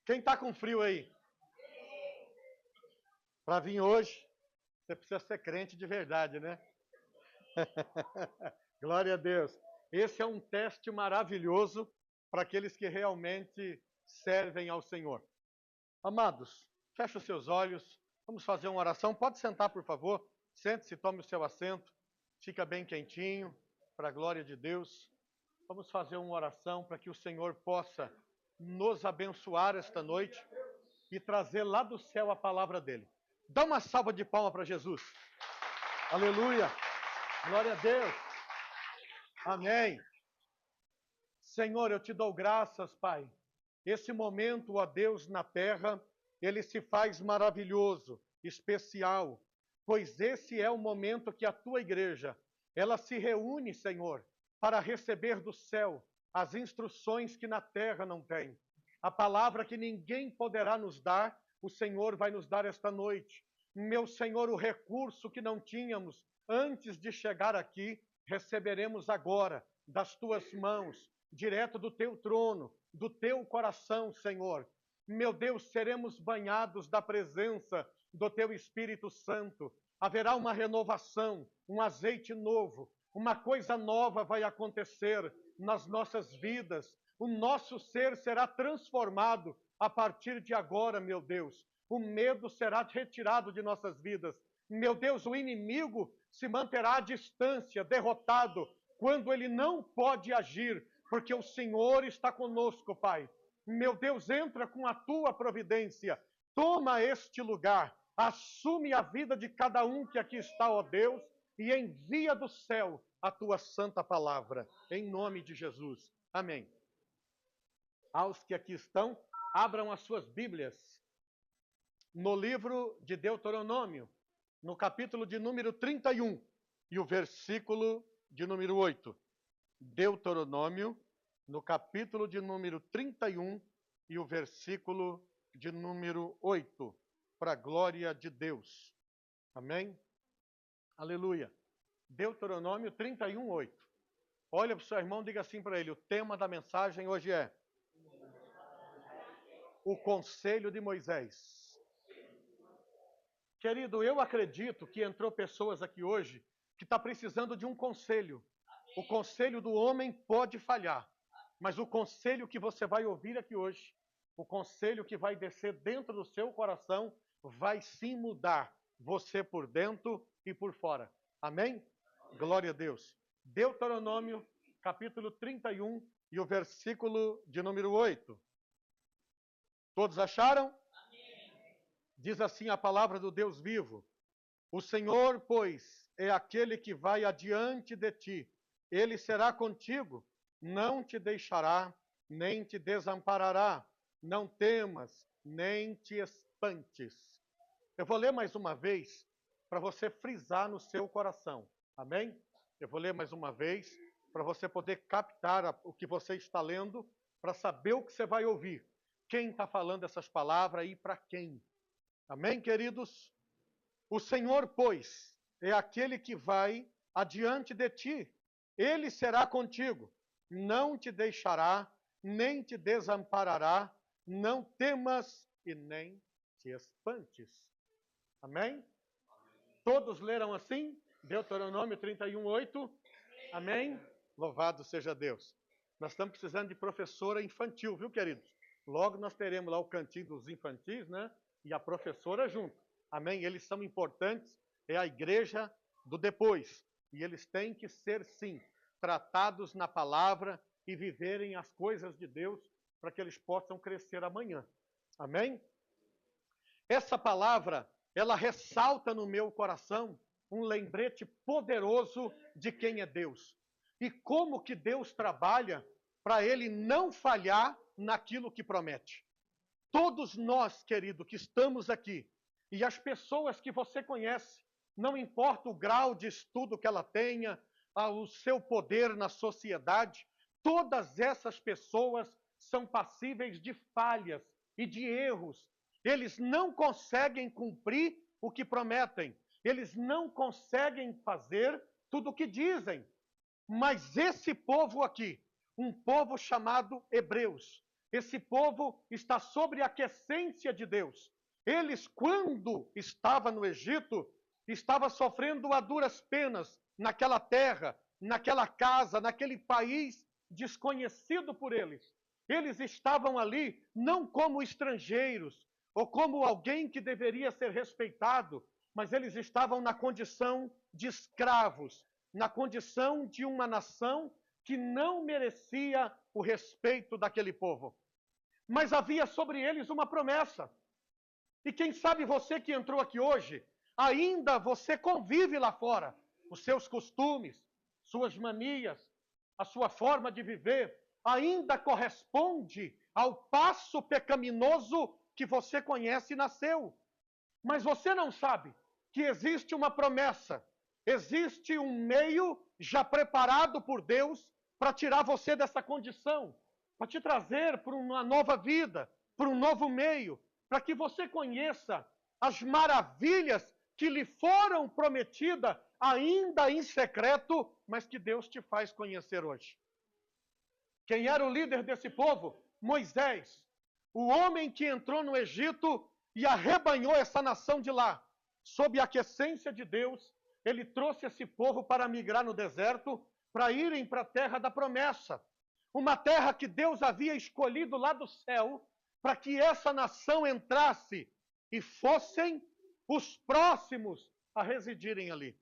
Quem está com frio aí? Para vir hoje, você precisa ser crente de verdade, né? Glória a Deus. Esse é um teste maravilhoso para aqueles que realmente servem ao Senhor. Amados, feche os seus olhos, vamos fazer uma oração. Pode sentar, por favor. Sente-se, tome o seu assento. Fica bem quentinho, para a glória de Deus. Vamos fazer uma oração para que o Senhor possa nos abençoar esta noite e trazer lá do céu a palavra dele. Dá uma salva de palmas para Jesus. Aleluia. Glória a Deus. Amém. Senhor, eu te dou graças, Pai. Esse momento, ó Deus, na terra, ele se faz maravilhoso, especial, pois esse é o momento que a tua igreja, ela se reúne, Senhor, para receber do céu as instruções que na terra não tem. A palavra que ninguém poderá nos dar, o Senhor vai nos dar esta noite. Meu Senhor, o recurso que não tínhamos antes de chegar aqui, receberemos agora das tuas mãos, direto do teu trono, do teu coração, Senhor. Meu Deus, seremos banhados da presença do teu Espírito Santo. Haverá uma renovação, um azeite novo, uma coisa nova vai acontecer nas nossas vidas. O nosso ser será transformado a partir de agora, meu Deus. O medo será retirado de nossas vidas. Meu Deus, o inimigo se manterá à distância, derrotado, quando ele não pode agir, porque o Senhor está conosco, Pai. Meu Deus, entra com a tua providência, toma este lugar, assume a vida de cada um que aqui está, ó Deus, e envia do céu a tua santa palavra, em nome de Jesus. Amém. Aos que aqui estão, abram as suas Bíblias no livro de Deuteronômio, no capítulo de número 31 e o versículo de número 8. Deuteronômio, no capítulo de número 31 e o versículo de número 8. Para a glória de Deus. Amém? Aleluia. Deuteronômio 31, 8. Olha para o seu irmão e diga assim para ele, o tema da mensagem hoje é o conselho de Moisés. Querido, eu acredito que entrou pessoas aqui hoje que estão precisando de um conselho. O conselho do homem pode falhar, mas o conselho que você vai ouvir aqui hoje, o conselho que vai descer dentro do seu coração, vai sim mudar você por dentro e por fora. Amém? Glória a Deus. Deuteronômio, capítulo 31 e o versículo de número 8. Todos acharam? Diz assim a palavra do Deus vivo. O Senhor, pois, é aquele que vai adiante de ti. Ele será contigo, não te deixará, nem te desamparará. Não temas, nem te espantes. Eu vou ler mais uma vez, para você frisar no seu coração. Amém? Eu vou ler mais uma vez, para você poder captar o que você está lendo, para saber o que você vai ouvir. Quem está falando essas palavras e para quem? Amém, queridos? O Senhor, pois, é aquele que vai adiante de ti. Ele será contigo. Não te deixará, nem te desamparará. Não temas e nem te espantes. Amém? Todos leram assim? Deuteronômio 31, 8. Amém? Louvado seja Deus. Nós estamos precisando de professora infantil, viu, queridos? Logo nós teremos lá o cantinho dos infantis, né? E a professora junto. Amém? Eles são importantes, é a igreja do depois. E eles têm que ser, sim, tratados na palavra e viverem as coisas de Deus para que eles possam crescer amanhã. Amém? Essa palavra, ela ressalta no meu coração um lembrete poderoso de quem é Deus. E como que Deus trabalha para Ele não falhar naquilo que promete. Todos nós, querido, que estamos aqui, e as pessoas que você conhece, não importa o grau de estudo que ela tenha, o seu poder na sociedade, todas essas pessoas são passíveis de falhas e de erros. Eles não conseguem cumprir o que prometem. Eles não conseguem fazer tudo o que dizem. Mas esse povo aqui, um povo chamado Hebreus, Esse povo está sob a aquiescência de Deus. Eles, quando estavam no Egito, estavam sofrendo a duras penas naquela terra, naquela casa, naquele país desconhecido por eles. Eles estavam ali não como estrangeiros ou como alguém que deveria ser respeitado, mas eles estavam na condição de escravos, na condição de uma nação que não merecia o respeito daquele povo. Mas havia sobre eles uma promessa. E quem sabe você que entrou aqui hoje, ainda você convive lá fora. Os seus costumes, suas manias, a sua forma de viver, ainda corresponde ao passo pecaminoso que você conhece e nasceu. Mas você não sabe que existe uma promessa, existe um meio já preparado por Deus para tirar você dessa condição, para te trazer para uma nova vida, para um novo meio, para que você conheça as maravilhas que lhe foram prometidas ainda em secreto, mas que Deus te faz conhecer hoje. Quem era o líder desse povo? Moisés, o homem que entrou no Egito e arrebanhou essa nação de lá. Sob a aquiescência de Deus, ele trouxe esse povo para migrar no deserto, para irem para a terra da promessa. Uma terra que Deus havia escolhido lá do céu, para que essa nação entrasse e fossem os próximos a residirem ali.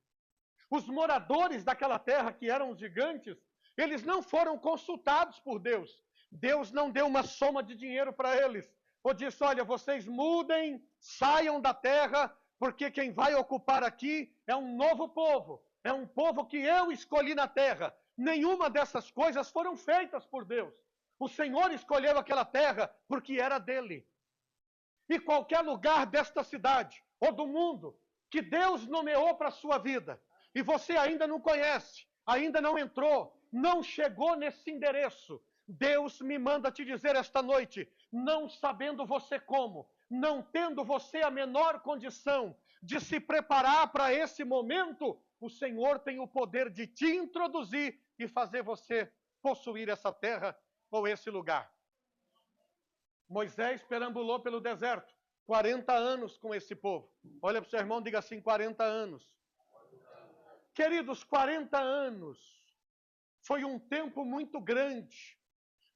Os moradores daquela terra, que eram os gigantes, eles não foram consultados por Deus. Deus não deu uma soma de dinheiro para eles. Ou disse, olha, vocês mudem, saiam da terra, porque quem vai ocupar aqui é um novo povo. É um povo que eu escolhi na terra. Nenhuma dessas coisas foram feitas por Deus. O Senhor escolheu aquela terra porque era dele. E qualquer lugar desta cidade ou do mundo que Deus nomeou para a sua vida, e você ainda não conhece, ainda não entrou, não chegou nesse endereço, Deus me manda te dizer esta noite, não sabendo você como, não tendo você a menor condição de se preparar para esse momento, o Senhor tem o poder de te introduzir e fazer você possuir essa terra ou esse lugar. Moisés perambulou pelo deserto 40 anos com esse povo. Olha para o seu irmão, diga assim, 40 anos. Queridos, 40 anos foi um tempo muito grande.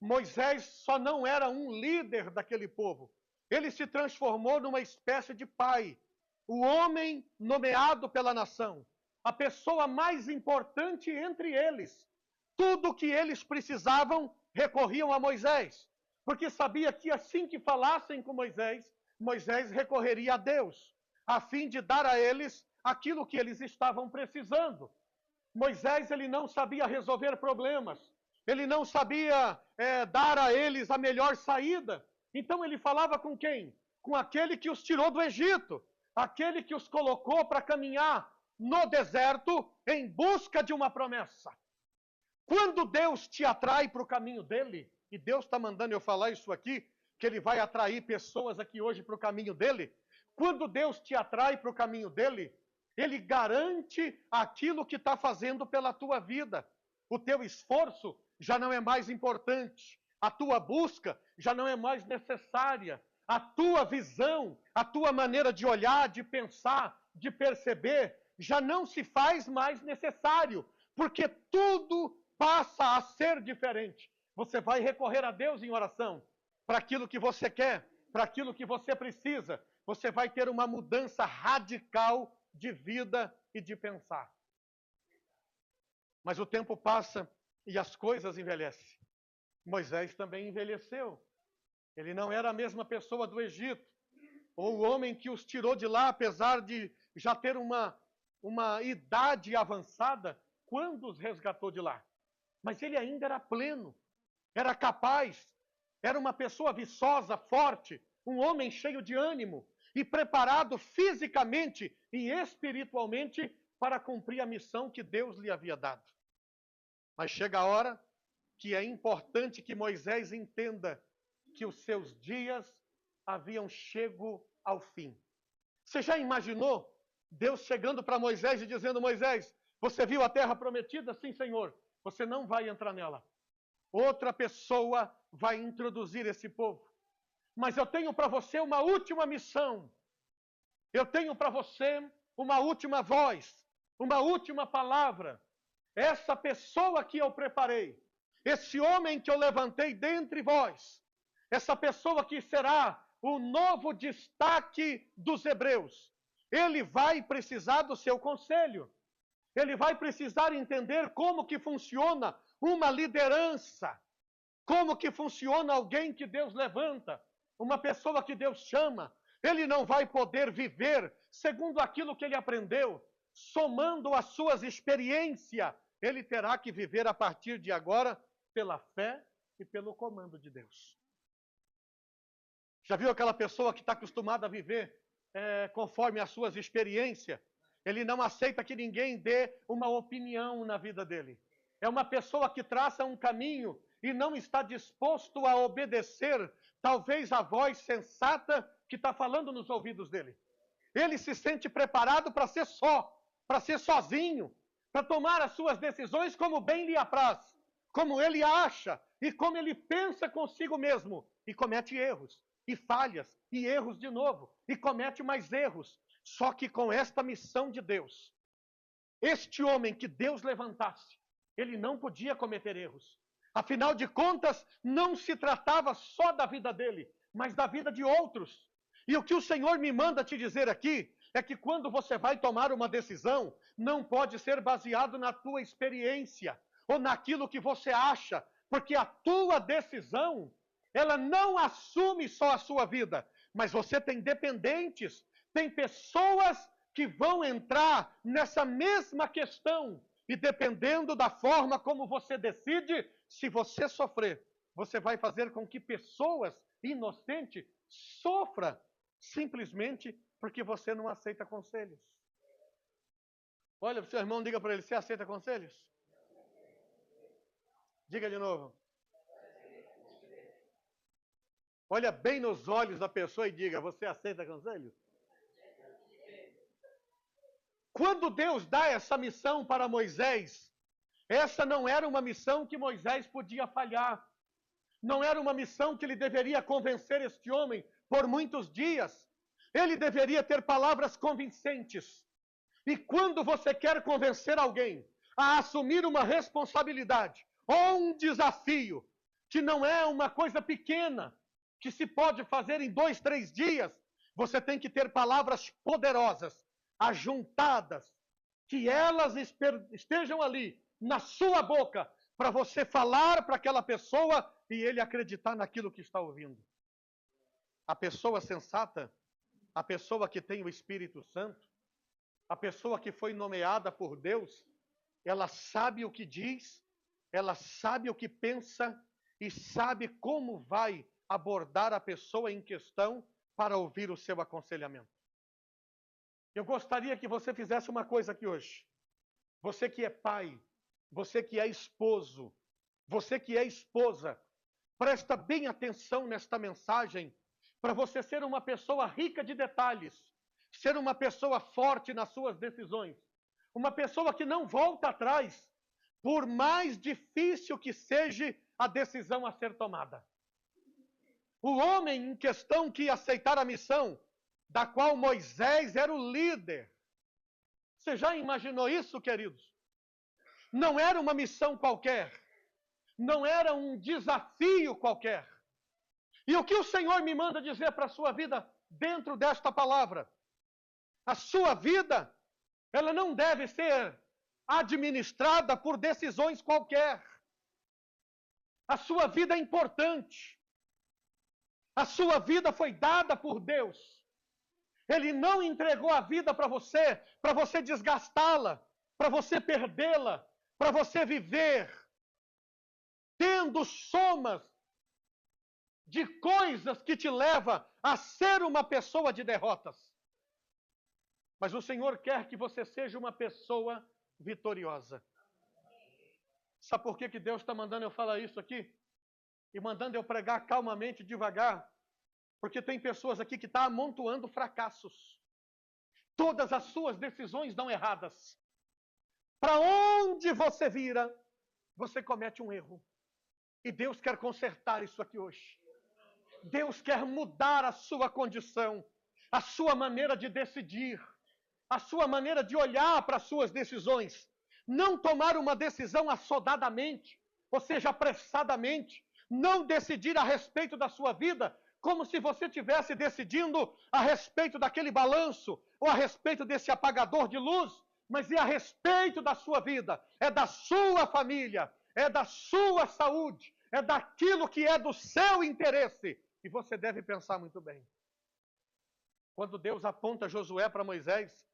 Moisés só não era um líder daquele povo. Ele se transformou numa espécie de pai. O homem nomeado pela nação. A pessoa mais importante entre eles. Tudo o que eles precisavam, recorriam a Moisés. Porque sabia que assim que falassem com Moisés, Moisés recorreria a Deus, a fim de dar a eles aquilo que eles estavam precisando. Moisés, ele não sabia resolver problemas, ele não sabia dar a eles a melhor saída. Então ele falava com quem? Com aquele que os tirou do Egito, aquele que os colocou para caminhar no deserto em busca de uma promessa. Quando Deus te atrai para o caminho dele, e Deus está mandando eu falar isso aqui, que ele vai atrair pessoas aqui hoje para o caminho dele, quando Deus te atrai para o caminho dele, ele garante aquilo que está fazendo pela tua vida. O teu esforço já não é mais importante, a tua busca já não é mais necessária, a tua visão, a tua maneira de olhar, de pensar, de perceber, já não se faz mais necessário, porque tudo passa a ser diferente. Você vai recorrer a Deus em oração para aquilo que você quer, para aquilo que você precisa. Você vai ter uma mudança radical de vida e de pensar. Mas o tempo passa e as coisas envelhecem. Moisés também envelheceu. Ele não era a mesma pessoa do Egito, ou o homem que os tirou de lá, apesar de já ter uma idade avançada, quando os resgatou de lá. Mas ele ainda era pleno, era capaz, era uma pessoa viçosa, forte, um homem cheio de ânimo e preparado fisicamente e espiritualmente para cumprir a missão que Deus lhe havia dado. Mas chega a hora que é importante que Moisés entenda que os seus dias haviam chego ao fim. Você já imaginou Deus chegando para Moisés e dizendo, Moisés, você viu a terra prometida? Sim, Senhor. Você não vai entrar nela. Outra pessoa vai introduzir esse povo. Mas eu tenho para você uma última missão. Eu tenho para você uma última voz, uma última palavra. Essa pessoa que eu preparei, esse homem que eu levantei dentre vós, essa pessoa que será o novo destaque dos hebreus, ele vai precisar do seu conselho. Ele vai precisar entender como que funciona uma liderança, como que funciona alguém que Deus levanta, uma pessoa que Deus chama. Ele não vai poder viver segundo aquilo que ele aprendeu, somando as suas experiências. Ele terá que viver a partir de agora pela fé e pelo comando de Deus. Já viu aquela pessoa que está acostumada a viver conforme as suas experiências? Ele não aceita que ninguém dê uma opinião na vida dele. É uma pessoa que traça um caminho e não está disposto a obedecer, talvez, a voz sensata que está falando nos ouvidos dele. Ele se sente preparado para ser só, para ser sozinho, para tomar as suas decisões como bem lhe apraz, como ele acha e como ele pensa consigo mesmo, e comete erros, e falhas, e erros de novo, e comete mais erros. Só que com esta missão de Deus, este homem que Deus levantasse, ele não podia cometer erros. Afinal de contas, não se tratava só da vida dele, mas da vida de outros. E o que o Senhor me manda te dizer aqui é que quando você vai tomar uma decisão, não pode ser baseado na tua experiência ou naquilo que você acha, porque a tua decisão, ela não assume só a sua vida, mas você tem dependentes, tem pessoas que vão entrar nessa mesma questão. E dependendo da forma como você decide, se você sofrer, você vai fazer com que pessoas inocentes sofram simplesmente porque você não aceita conselhos. Olha para o seu irmão, diga para ele, você aceita conselhos? Diga de novo. Olha bem nos olhos da pessoa e diga, você aceita conselhos? Quando Deus dá essa missão para Moisés, essa não era uma missão que Moisés podia falhar. Não era uma missão que ele deveria convencer este homem por muitos dias. Ele deveria ter palavras convincentes. E quando você quer convencer alguém a assumir uma responsabilidade ou um desafio, que não é uma coisa pequena, que se pode fazer em 2, 3 dias, você tem que ter palavras poderosas, ajuntadas, que elas estejam ali na sua boca, para você falar para aquela pessoa e ele acreditar naquilo que está ouvindo. A pessoa sensata, a pessoa que tem o Espírito Santo, a pessoa que foi nomeada por Deus, ela sabe o que diz, ela sabe o que pensa e sabe como vai abordar a pessoa em questão para ouvir o seu aconselhamento. Eu gostaria que você fizesse uma coisa aqui hoje. Você que é pai, você que é esposo, você que é esposa, presta bem atenção nesta mensagem para você ser uma pessoa rica de detalhes, ser uma pessoa forte nas suas decisões, uma pessoa que não volta atrás, por mais difícil que seja a decisão a ser tomada. O homem em questão que ia aceitar a missão, da qual Moisés era o líder. Você já imaginou isso, queridos? Não era uma missão qualquer. Não era um desafio qualquer. E o que o Senhor me manda dizer para a sua vida dentro desta palavra? A sua vida, ela não deve ser administrada por decisões qualquer. A sua vida é importante. A sua vida foi dada por Deus. Ele não entregou a vida para você desgastá-la, para você perdê-la, para você viver tendo somas de coisas que te levam a ser uma pessoa de derrotas. Mas o Senhor quer que você seja uma pessoa vitoriosa. Sabe por que Deus está mandando eu falar isso aqui? E mandando eu pregar calmamente, devagar? Porque tem pessoas aqui que estão amontoando fracassos. Todas as suas decisões dão erradas. Para onde você vira, você comete um erro. E Deus quer consertar isso aqui hoje. Deus quer mudar a sua condição, a sua maneira de decidir, a sua maneira de olhar para as suas decisões. Não tomar uma decisão assodadamente, ou seja, apressadamente. Não decidir a respeito da sua vida como se você estivesse decidindo a respeito daquele balanço ou a respeito desse apagador de luz, mas é a respeito da sua vida, é da sua família, é da sua saúde, é daquilo que é do seu interesse. E você deve pensar muito bem. Quando Deus aponta Josué para Moisés,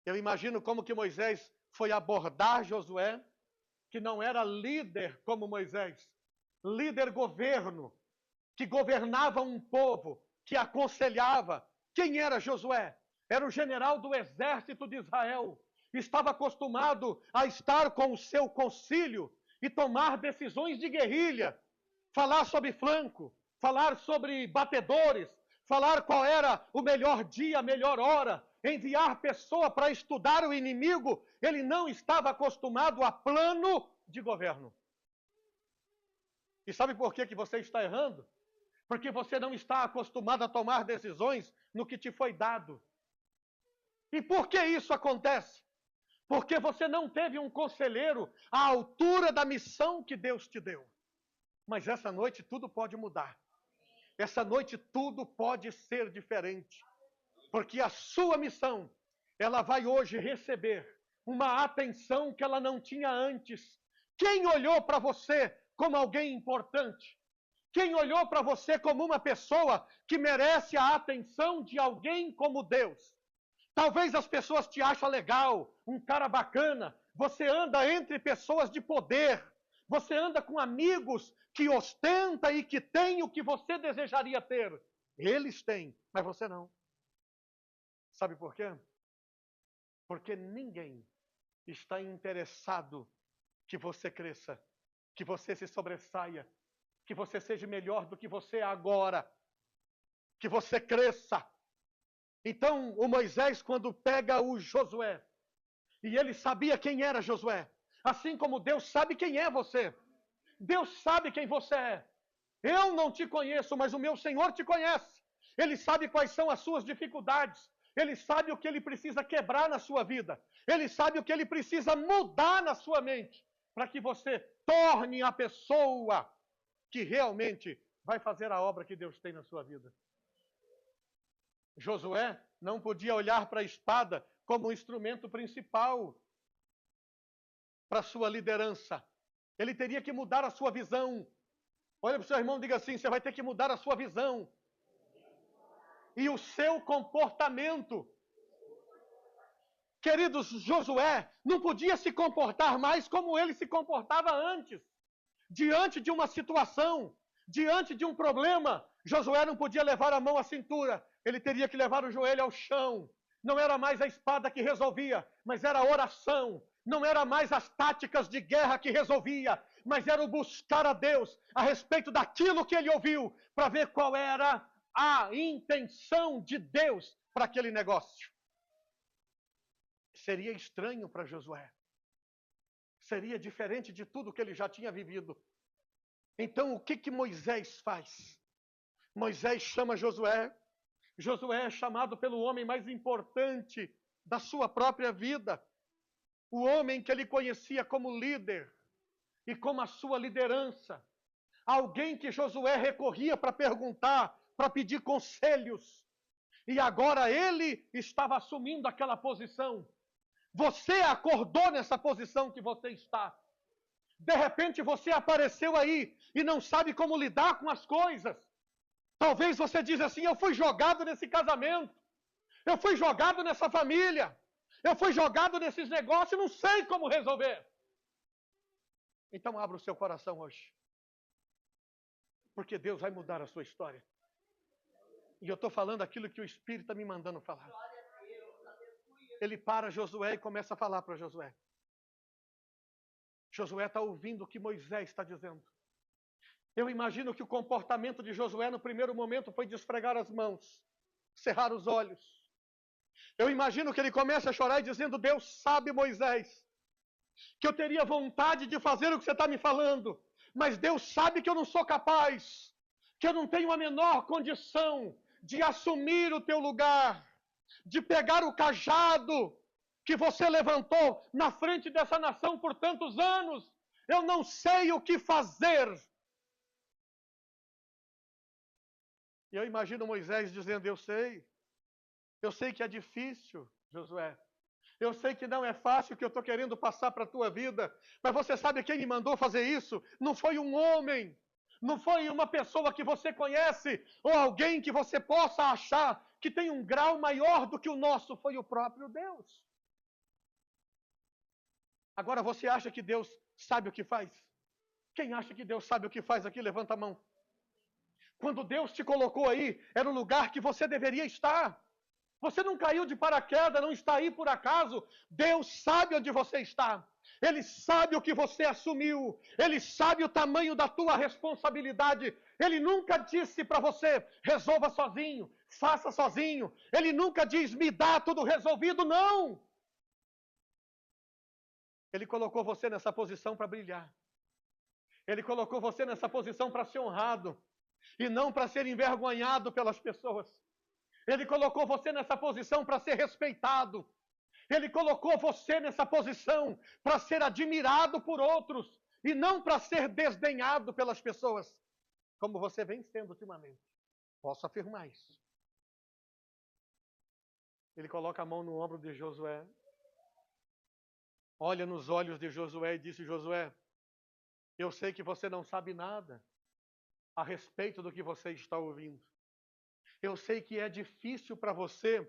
eu imagino como que Moisés foi abordar Josué, que não era líder como Moisés, líder governo, que governava um povo, que aconselhava. Quem era Josué? Era o general do exército de Israel. Estava acostumado a estar com o seu concílio e tomar decisões de guerrilha, falar sobre flanco, falar sobre batedores, falar qual era o melhor dia, a melhor hora, enviar pessoa para estudar o inimigo. Ele não estava acostumado a plano de governo. E sabe por que você está errando? Porque você não está acostumado a tomar decisões no que te foi dado. E por que isso acontece? Porque você não teve um conselheiro à altura da missão que Deus te deu. Mas essa noite tudo pode mudar. Essa noite tudo pode ser diferente. Porque a sua missão, ela vai hoje receber uma atenção que ela não tinha antes. Quem olhou para você como alguém importante? Quem olhou para você como uma pessoa que merece a atenção de alguém como Deus? Talvez as pessoas te achem legal, um cara bacana. Você anda entre pessoas de poder. Você anda com amigos que ostentam e que têm o que você desejaria ter. Eles têm, mas você não. Sabe por quê? Porque ninguém está interessado que você cresça, que você se sobressaia, que você seja melhor do que você é agora, que você cresça. Então, o Moisés, quando pega o Josué, e ele sabia quem era Josué, assim como Deus sabe quem é você. Deus sabe quem você é. Eu não te conheço, mas o meu Senhor te conhece. Ele sabe quais são as suas dificuldades. Ele sabe o que ele precisa quebrar na sua vida. Ele sabe o que ele precisa mudar na sua mente, para que você torne a pessoa que realmente vai fazer a obra que Deus tem na sua vida. Josué não podia olhar para a espada como um instrumento principal para a sua liderança. Ele teria que mudar a sua visão. Olha para o seu irmão e diga assim: você vai ter que mudar a sua visão. E o seu comportamento. Queridos, Josué não podia se comportar mais como ele se comportava antes. Diante de uma situação, diante de um problema, Josué não podia levar a mão à cintura. Ele teria que levar o joelho ao chão. Não era mais a espada que resolvia, mas era a oração. Não era mais as táticas de guerra que resolvia, mas era o buscar a Deus a respeito daquilo que ele ouviu, para ver qual era a intenção de Deus para aquele negócio. Seria estranho para Josué. Seria diferente de tudo que ele já tinha vivido. Então, o que Moisés faz? Moisés chama Josué. Josué é chamado pelo homem mais importante da sua própria vida. O homem que ele conhecia como líder e como a sua liderança. Alguém que Josué recorria para perguntar, para pedir conselhos. E agora ele estava assumindo aquela posição. Você acordou nessa posição que você está. De repente você apareceu aí e não sabe como lidar com as coisas. Talvez você diz assim: eu fui jogado nesse casamento. Eu fui jogado nessa família. Eu fui jogado nesses negócios e não sei como resolver. Então abra o seu coração hoje. Porque Deus vai mudar a sua história. E eu estou falando aquilo que o Espírito está me mandando falar. Ele para Josué e começa a falar para Josué. Josué está ouvindo o que Moisés está dizendo. Eu imagino que o comportamento de Josué no primeiro momento foi de esfregar as mãos, cerrar os olhos. Eu imagino que ele começa a chorar e dizendo: Deus sabe, Moisés, que eu teria vontade de fazer o que você está me falando, Mas Deus sabe que eu não sou capaz, que eu não tenho a menor condição de assumir o teu lugar, de pegar o cajado que você levantou na frente dessa nação por tantos anos. Eu não sei o que fazer. E eu imagino Moisés dizendo: eu sei que é difícil, Josué. Eu sei que não é fácil o que eu estou querendo passar para a tua vida, mas você sabe quem me mandou fazer isso? Não foi um homem, não foi uma pessoa que você conhece, ou alguém que você possa achar que tem um grau maior do que o nosso, foi o próprio Deus. Agora você acha que Deus sabe o que faz? Quem acha que Deus sabe o que faz aqui, levanta a mão. Quando Deus te colocou aí, era o lugar que você deveria estar. Você não caiu de paraquedas, não está aí por acaso. Deus sabe onde você está. Ele sabe o que você assumiu. Ele sabe o tamanho da tua responsabilidade. Ele nunca disse para você: resolva sozinho, faça sozinho. Ele nunca diz: me dá tudo resolvido. Não! Ele colocou você nessa posição para brilhar. Ele colocou você nessa posição para ser honrado e não para ser envergonhado pelas pessoas. Ele colocou você nessa posição para ser respeitado. Ele colocou você nessa posição para ser admirado por outros e não para ser desdenhado pelas pessoas, como você vem sendo ultimamente. Posso afirmar isso. Ele coloca a mão no ombro de Josué, olha nos olhos de Josué e disse: Josué, eu sei que você não sabe nada a respeito do que você está ouvindo. Eu sei que é difícil para você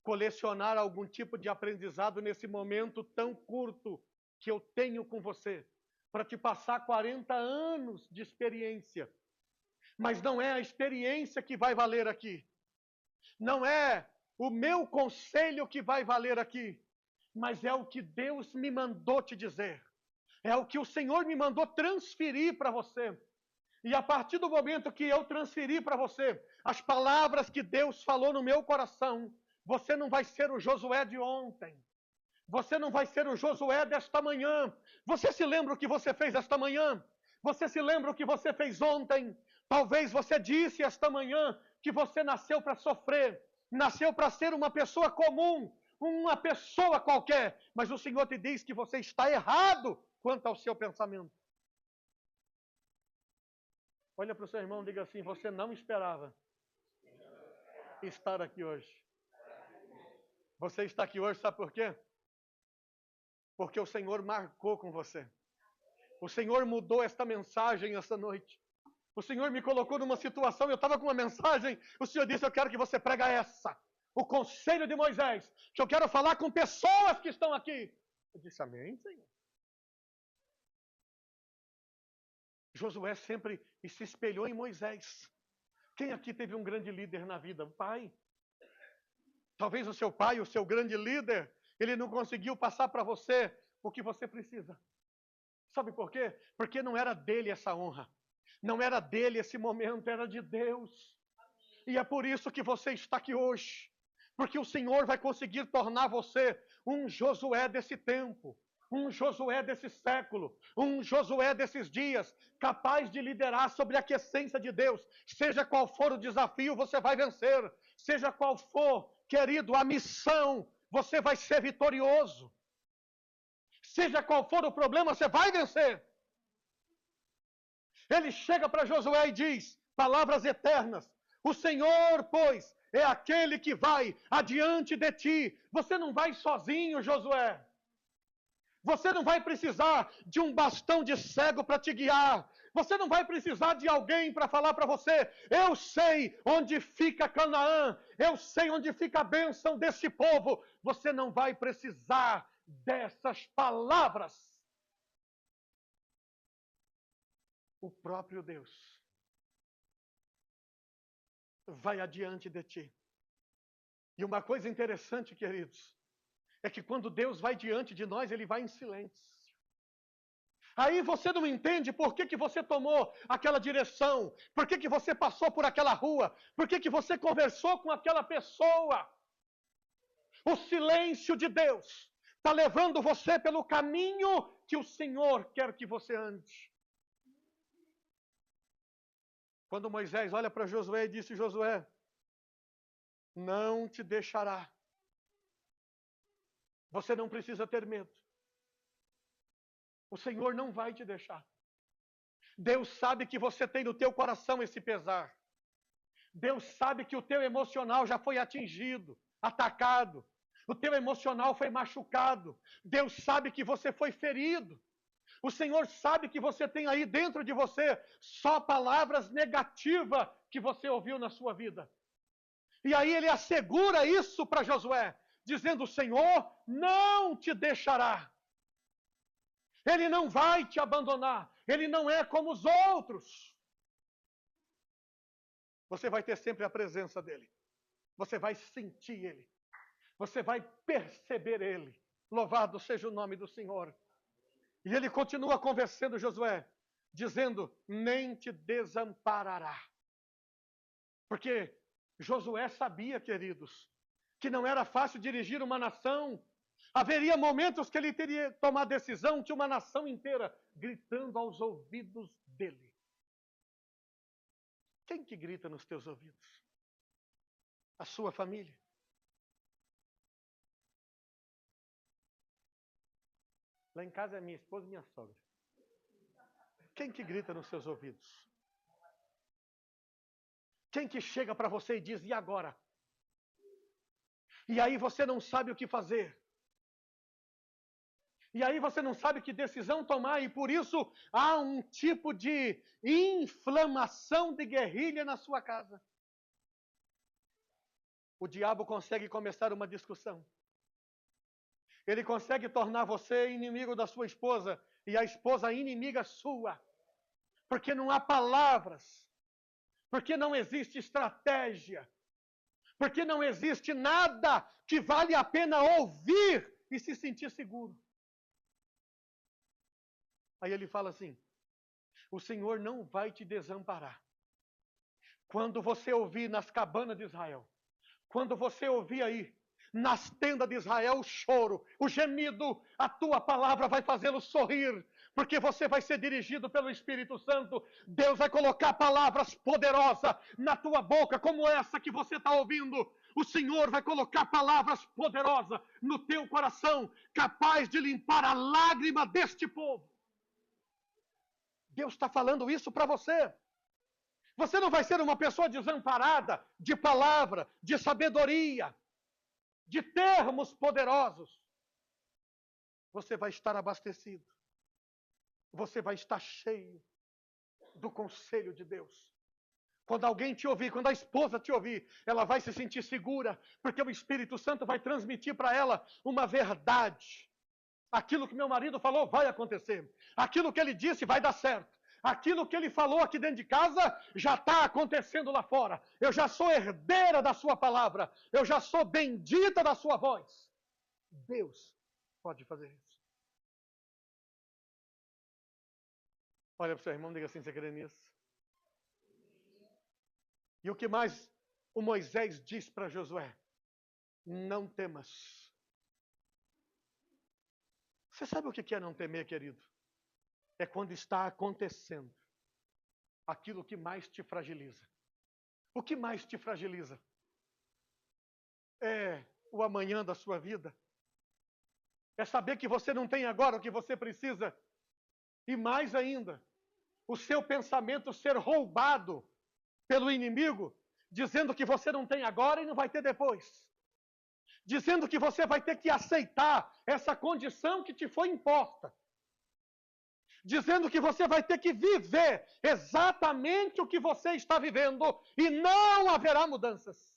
colecionar algum tipo de aprendizado nesse momento tão curto que eu tenho com você, para te passar 40 anos de experiência. Mas não é a experiência que vai valer aqui. Não é o meu conselho que vai valer aqui. Mas é o que Deus me mandou te dizer. É o que o Senhor me mandou transferir para você. E a partir do momento que eu transferi para você as palavras que Deus falou no meu coração, você não vai ser o Josué de ontem. Você não vai ser o Josué desta manhã. Você se lembra o que você fez esta manhã? Você se lembra o que você fez ontem? Talvez você disse esta manhã que você nasceu para sofrer, nasceu para ser uma pessoa comum, uma pessoa qualquer. Mas o Senhor te diz que você está errado quanto ao seu pensamento. Olha para o seu irmão e diga assim: você não esperava estar aqui hoje. Você está aqui hoje, sabe por quê? Porque o Senhor marcou com você. O Senhor mudou esta mensagem esta noite. O Senhor me colocou numa situação, eu estava com uma mensagem, o Senhor disse: eu quero que você prega essa. O conselho de Moisés, que eu quero falar com pessoas que estão aqui. Eu disse: amém, Senhor. Josué sempre se espelhou em Moisés. Quem aqui teve um grande líder na vida? O pai. Talvez o seu pai, o seu grande líder, ele não conseguiu passar para você o que você precisa. Sabe por quê? Porque não era dele essa honra. Não era dele esse momento, era de Deus. E é por isso que você está aqui hoje. Porque o Senhor vai conseguir tornar você um Josué desse tempo. Um Josué desse século, um Josué desses dias, capaz de liderar sobre a aquiescência de Deus. Seja qual for o desafio, você vai vencer. Seja qual for, querido, a missão, você vai ser vitorioso. Seja qual for o problema, você vai vencer. Ele chega para Josué e diz, palavras eternas: o Senhor, pois, é aquele que vai adiante de ti. Você não vai sozinho, Josué. Você não vai precisar de um bastão de cego para te guiar. Você não vai precisar de alguém para falar para você: eu sei onde fica Canaã. Eu sei onde fica a bênção desse povo. Você não vai precisar dessas palavras. O próprio Deus vai adiante de ti. E uma coisa interessante, queridos, é que quando Deus vai diante de nós, Ele vai em silêncio. Aí você não entende por que você tomou aquela direção, por que você passou por aquela rua, por que você conversou com aquela pessoa. O silêncio de Deus está levando você pelo caminho que o Senhor quer que você ande. Quando Moisés olha para Josué e disse: Josué, não te deixará. Você não precisa ter medo. O Senhor não vai te deixar. Deus sabe que você tem no teu coração esse pesar. Deus sabe que o teu emocional já foi atingido, atacado. O teu emocional foi machucado. Deus sabe que você foi ferido. O Senhor sabe que você tem aí dentro de você só palavras negativas que você ouviu na sua vida. E aí ele assegura isso para Josué, dizendo: o Senhor não te deixará. Ele não vai te abandonar. Ele não é como os outros. Você vai ter sempre a presença dele. Você vai sentir ele. Você vai perceber ele. Louvado seja o nome do Senhor. E ele continua conversando Josué, dizendo: nem te desamparará. Porque Josué sabia, queridos, que não era fácil dirigir uma nação. Haveria momentos que ele teria que tomar decisão, tinha uma nação inteira gritando aos ouvidos dele. Quem que grita nos teus ouvidos? A sua família? Lá em casa é minha esposa e minha sogra. Quem que grita nos seus ouvidos? Quem que chega para você e diz: e agora? E aí você não sabe o que fazer. E aí você não sabe que decisão tomar, e por isso há um tipo de inflamação de guerrilha na sua casa. O diabo consegue começar uma discussão. Ele consegue tornar você inimigo da sua esposa e a esposa inimiga sua. Porque não há palavras. Porque não existe estratégia. Porque não existe nada que vale a pena ouvir e se sentir seguro. Aí ele fala assim: o Senhor não vai te desamparar. Quando você ouvir nas cabanas de Israel, quando você ouvir aí, nas tendas de Israel, o choro, o gemido, a tua palavra vai fazê-lo sorrir, porque você vai ser dirigido pelo Espírito Santo. Deus vai colocar palavras poderosas na tua boca, como essa que você está ouvindo. O Senhor vai colocar palavras poderosas no teu coração, capaz de limpar a lágrima deste povo. Deus está falando isso para você. Você não vai ser uma pessoa desamparada de palavra, de sabedoria, de termos poderosos. Você vai estar abastecido. Você vai estar cheio do conselho de Deus. Quando alguém te ouvir, quando a esposa te ouvir, ela vai se sentir segura, porque o Espírito Santo vai transmitir para ela uma verdade. Aquilo que meu marido falou vai acontecer. Aquilo que ele disse vai dar certo. Aquilo que ele falou aqui dentro de casa já está acontecendo lá fora. Eu já sou herdeira da sua palavra. Eu já sou bendita da sua voz. Deus pode fazer isso. Olha para o seu irmão e diga assim: você crê nisso? E o que mais o Moisés diz para Josué? Não temas. Você sabe o que é não temer, querido? É quando está acontecendo aquilo que mais te fragiliza. O que mais te fragiliza? É o amanhã da sua vida. É saber que você não tem agora o que você precisa. E mais ainda, o seu pensamento ser roubado pelo inimigo, dizendo que você não tem agora e não vai ter depois. Dizendo que você vai ter que aceitar essa condição que te foi imposta. Dizendo que você vai ter que viver exatamente o que você está vivendo e não haverá mudanças.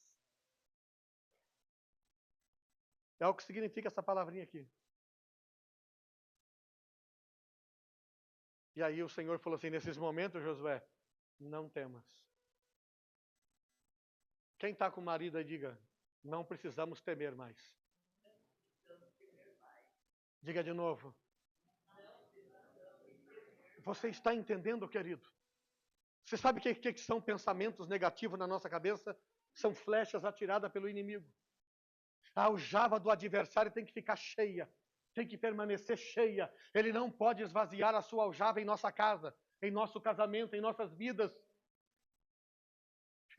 É o que significa essa palavrinha aqui. E aí o Senhor falou assim: nesses momentos, Josué, não temas. Quem está com o marido aí, diga: não precisamos temer mais. Diga de novo. Você está entendendo, querido? Você sabe o que são pensamentos negativos na nossa cabeça? São flechas atiradas pelo inimigo. A aljava do adversário tem que ficar cheia. Tem que permanecer cheia. Ele não pode esvaziar a sua aljava em nossa casa, em nosso casamento, em nossas vidas.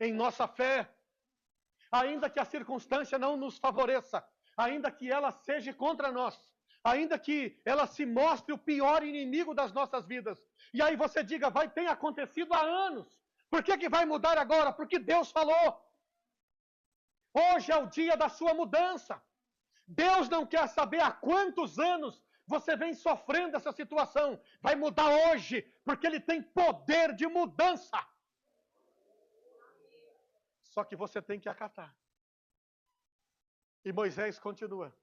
em nossa fé. Ainda que a circunstância não nos favoreça, ainda que ela seja contra nós, ainda que ela se mostre o pior inimigo das nossas vidas. E aí você diga, tem acontecido há anos. Por que vai mudar agora? Porque Deus falou. Hoje é o dia da sua mudança. Deus não quer saber há quantos anos você vem sofrendo essa situação. Vai mudar hoje, porque Ele tem poder de mudança. Só que você tem que acatar. E Moisés continua.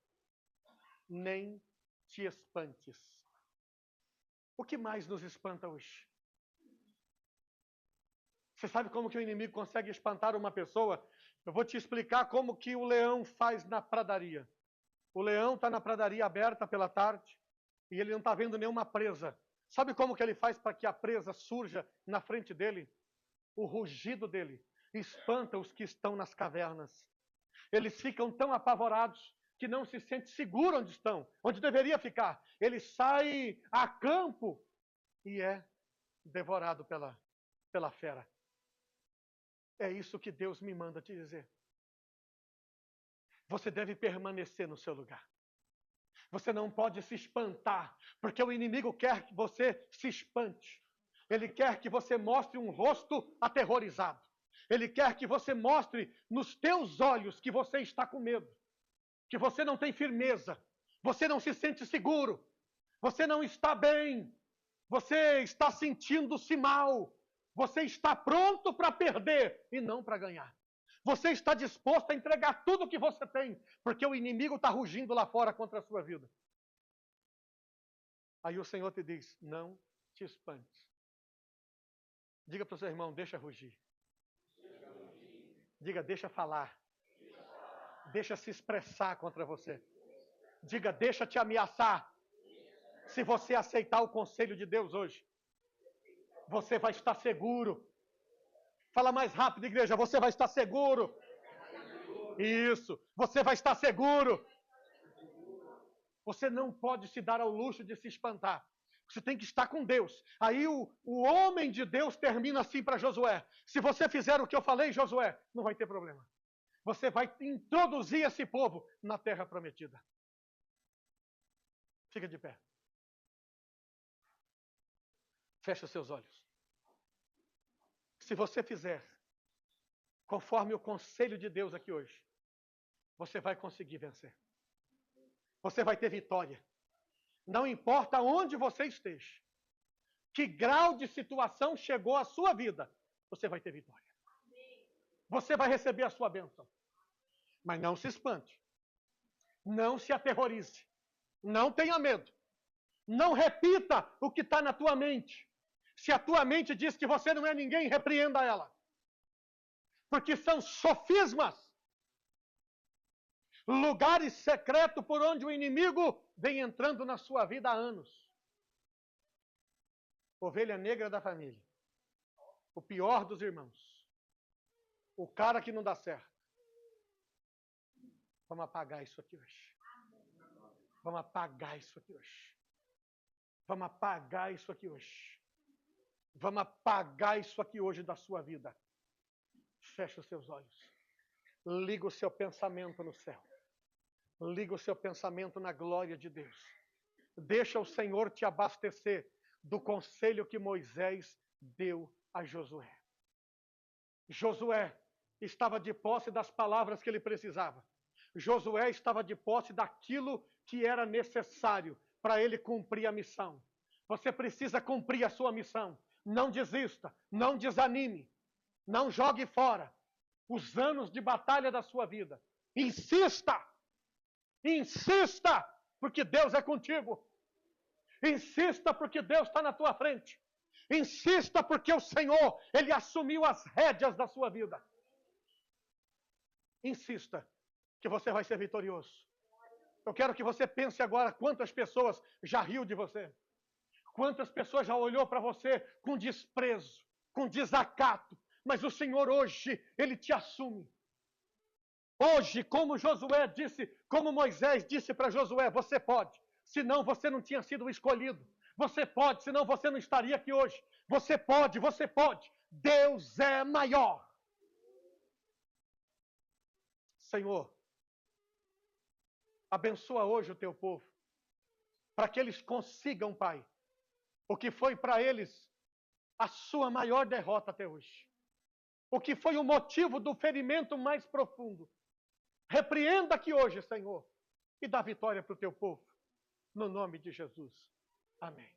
Nem te espantes. O que mais nos espanta hoje? Você sabe como que o inimigo consegue espantar uma pessoa? Eu vou te explicar como que o leão faz na pradaria. O leão está na pradaria aberta pela tarde e ele não está vendo nenhuma presa. Sabe como que ele faz para que a presa surja na frente dele? O rugido dele espanta os que estão nas cavernas. Eles ficam tão apavorados que não se sentem seguros onde estão, onde deveria ficar. Ele sai a campo e é devorado pela fera. É isso que Deus me manda te dizer. Você deve permanecer no seu lugar. Você não pode se espantar, porque o inimigo quer que você se espante. Ele quer que você mostre um rosto aterrorizado. Ele quer que você mostre nos teus olhos que você está com medo, que você não tem firmeza, você não se sente seguro, você não está bem, você está sentindo-se mal, você está pronto para perder e não para ganhar. Você está disposto a entregar tudo o que você tem, porque o inimigo está rugindo lá fora contra a sua vida. Aí o Senhor te diz, não te espantes. Diga para o seu irmão, deixa rugir. Diga, deixa falar. Deixa se expressar contra você. Diga, deixa te ameaçar. Se você aceitar o conselho de Deus hoje, você vai estar seguro. Fala mais rápido, igreja. Você vai estar seguro. Isso. Você vai estar seguro. Você não pode se dar ao luxo de se espantar. Você tem que estar com Deus. Aí o homem de Deus termina assim para Josué. Se você fizer o que eu falei, Josué, não vai ter problema. Você vai introduzir esse povo na terra prometida. Fica de pé. Fecha seus olhos. Se você fizer conforme o conselho de Deus aqui hoje, você vai conseguir vencer. Você vai ter vitória. Não importa onde você esteja, que grau de situação chegou à sua vida, você vai ter vitória. Você vai receber a sua bênção. Mas não se espante. Não se aterrorize. Não tenha medo. Não repita o que está na tua mente. Se a tua mente diz que você não é ninguém, repreenda ela. Porque são sofismas. Lugares secretos por onde o inimigo vem entrando na sua vida há anos. Ovelha negra da família. O pior dos irmãos. O cara que não dá certo. Vamos apagar isso aqui hoje. Vamos apagar isso aqui hoje. Vamos apagar isso aqui hoje. Vamos apagar isso aqui hoje da sua vida. Feche os seus olhos. Liga o seu pensamento no céu. Liga o seu pensamento na glória de Deus. Deixa o Senhor te abastecer do conselho que Moisés deu a Josué. Josué estava de posse das palavras que ele precisava. Josué estava de posse daquilo que era necessário para ele cumprir a missão. Você precisa cumprir a sua missão. Não desista, não desanime, não jogue fora os anos de batalha da sua vida. Insista! Insista, porque Deus é contigo. Insista, porque Deus está na tua frente. Insista, porque o Senhor, Ele assumiu as rédeas da sua vida. Insista, que você vai ser vitorioso. Eu quero que você pense agora quantas pessoas já riu de você. Quantas pessoas já olhou para você com desprezo, com desacato. Mas o Senhor hoje, Ele te assume. Hoje, como Josué disse, como Moisés disse para Josué, você pode, senão você não tinha sido escolhido. Você pode, senão você não estaria aqui hoje. Você pode, você pode. Deus é maior. Senhor, abençoa hoje o teu povo, para que eles consigam, Pai, o que foi para eles a sua maior derrota até hoje. O que foi o motivo do ferimento mais profundo. Repreenda aqui hoje, Senhor, e dá vitória para o teu povo. No nome de Jesus. Amém.